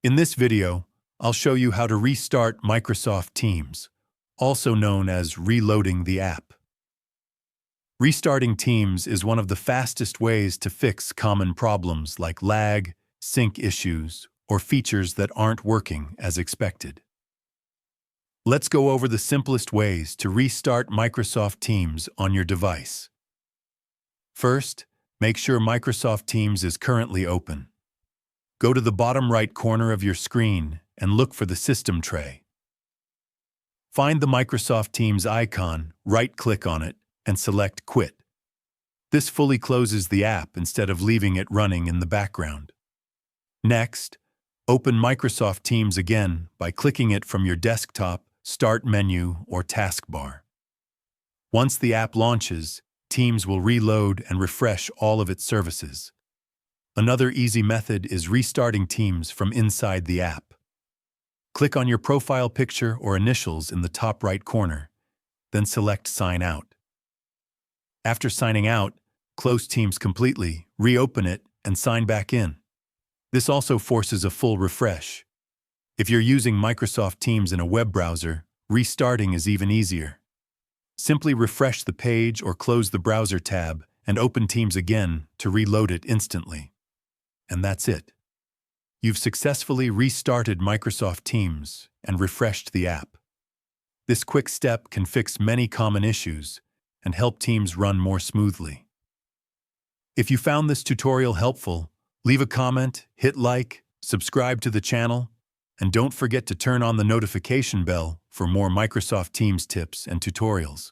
In this video, I'll show you how to restart Microsoft Teams, also known as reloading the app. Restarting Teams is one of the fastest ways to fix common problems like lag, sync issues, or features that aren't working as expected. Let's go over the simplest ways to restart Microsoft Teams on your device. First, make sure Microsoft Teams is currently open. Go to the bottom right corner of your screen and look for the System tray. Find the Microsoft Teams icon, right-click on it, and select Quit. This fully closes the app instead of leaving it running in the background. Next, open Microsoft Teams again by clicking it from your desktop, Start menu, or taskbar. Once the app launches, Teams will reload and refresh all of its services. Another easy method is restarting Teams from inside the app. Click on your profile picture or initials in the top right corner, then select Sign Out. After signing out, close Teams completely, reopen it, and sign back in. This also forces a full refresh. If you're using Microsoft Teams in a web browser, restarting is even easier. Simply refresh the page or close the browser tab and open Teams again to reload it instantly. And that's it. You've successfully restarted Microsoft Teams and refreshed the app. This quick step can fix many common issues and help Teams run more smoothly. If you found this tutorial helpful, leave a comment, hit like, subscribe to the channel, and don't forget to turn on the notification bell for more Microsoft Teams tips and tutorials.